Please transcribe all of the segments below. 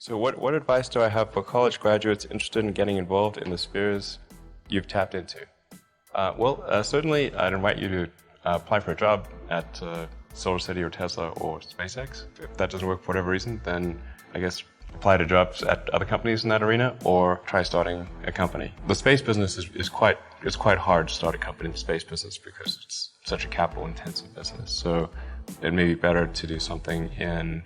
So what advice do I have for college graduates interested in getting involved in the spheres you've tapped into? Certainly I'd invite you to apply for a job at SolarCity or Tesla or SpaceX. If that doesn't work for whatever reason, then I guess apply to jobs at other companies in that arena or try starting a company. The space business is quite hard to start a company in the space business because it's such a capital intensive business. So it may be better to do something in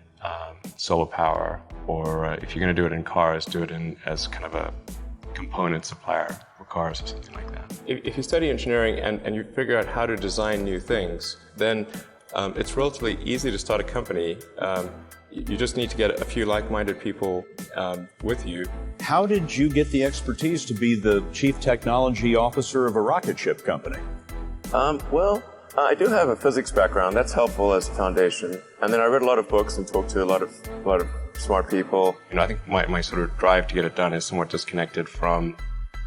solar power, or if you're going to do it in cars, do it as kind of a component supplier for cars or something like that. If you study engineering and you figure out how to design new things, then it's relatively easy to start a company. You just need to get a few like-minded people with you. How did you get the expertise to be the chief technology officer of a rocket ship company? I do have a physics background. That's helpful as a foundation. And then I read a lot of books and talked to a lot of smart people. I think my sort of drive to get it done is somewhat disconnected from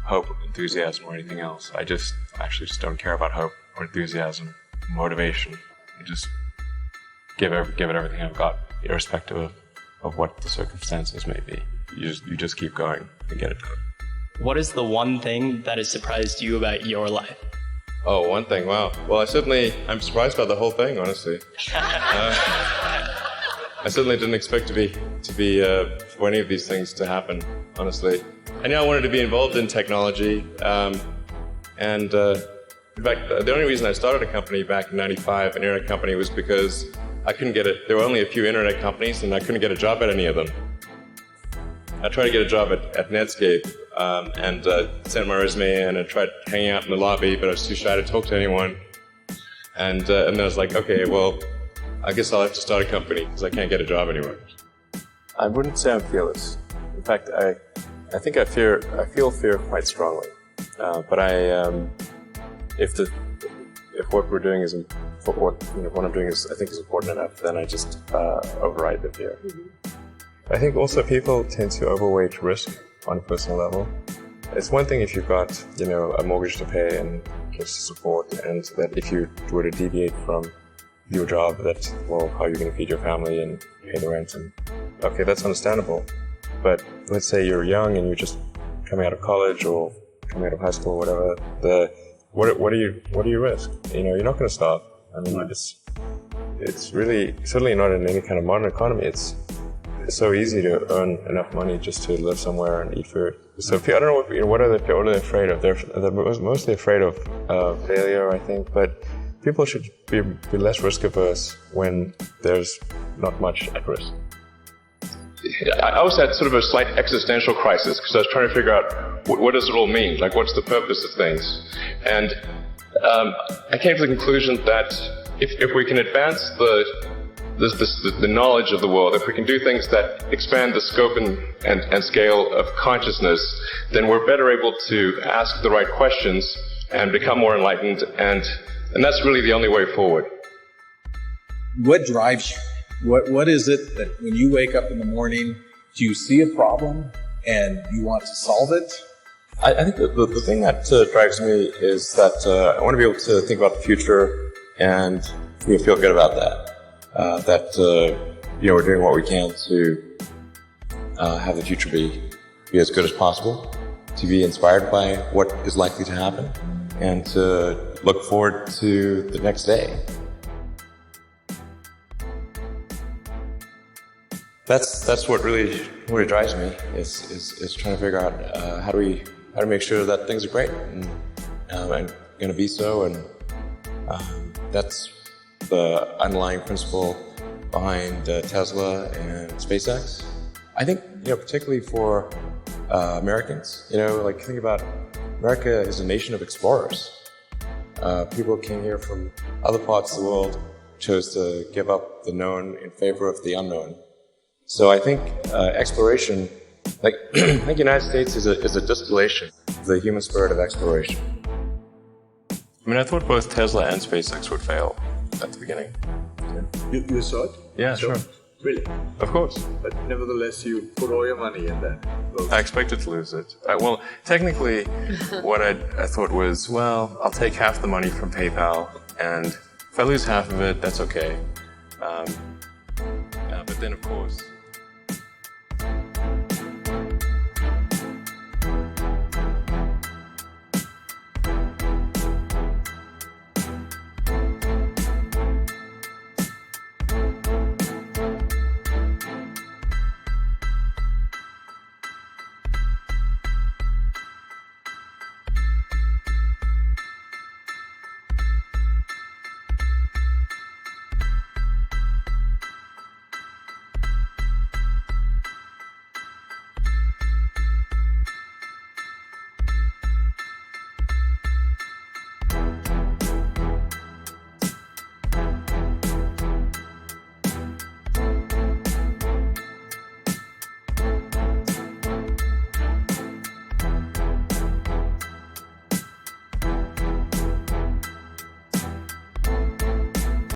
hope, enthusiasm, or anything else. I actually just don't care about hope or enthusiasm, motivation. I just give it everything I've got, irrespective of what the circumstances may be. You just keep going and get it done. What is the one thing that has surprised you about your life? Oh, one thing, wow. Well, I'm surprised by the whole thing, honestly. I certainly didn't expect to be for any of these things to happen, honestly. I knew I wanted to be involved in technology, in fact, the only reason I started a company back in '95, an internet company, was because I couldn't get it. There were only a few internet companies, and I couldn't get a job at any of them. I tried to get a job at Netscape, and sent my resume in and tried hanging out in the lobby, but I was too shy to talk to anyone. And then I was like, okay, well, I guess I'll have to start a company because I can't get a job anywhere. I wouldn't say I'm fearless. In fact, I think I feel fear quite strongly. But if what we're doing is what I'm doing I think is important enough, then I just override the fear. I think also people tend to overweight risk on a personal level. It's one thing if you've got, a mortgage to pay and kids to support, and that if you were to deviate from your job, how are you going to feed your family and pay the rent? And okay, that's understandable. But let's say you're young and you're just coming out of college or coming out of high school or whatever. What do you risk? You're not going to stop. I mean, it's really certainly not in any kind of modern economy. It's so easy to earn enough money just to live somewhere and eat food. So I don't know what are they afraid of? They're mostly afraid of failure, I think. But people should be less risk averse when there's not much at risk. I also had sort of a slight existential crisis because I was trying to figure out what does it all mean? Like, what's the purpose of things? And I came to the conclusion that if we can advance the knowledge of the world, if we can do things that expand the scope and scale of consciousness, then we're better able to ask the right questions and become more enlightened, and that's really the only way forward. What drives you? What is it that when you wake up in the morning, do you see a problem and you want to solve it? I think the thing that drives me is that I want to be able to think about the future and feel good about that. We're doing what we can to have the future be as good as possible, to be inspired by what is likely to happen, and to look forward to the next day. That's what really drives me is trying to figure out how do we make sure that things are great and going to be so, and that's the underlying principle behind Tesla and SpaceX. I think particularly for Americans, think about America is a nation of explorers. People came here from other parts of the world, chose to give up the known in favor of the unknown. So I think exploration, I think the United States is a distillation of the human spirit of exploration. I mean, I thought both Tesla and SpaceX would fail at the beginning. You saw it? Yeah, sure. Really? Of course. But nevertheless, you put all your money in that. I expected to lose it. Technically, what I thought was, I'll take half the money from PayPal, and if I lose half of it, that's okay. But then, of course,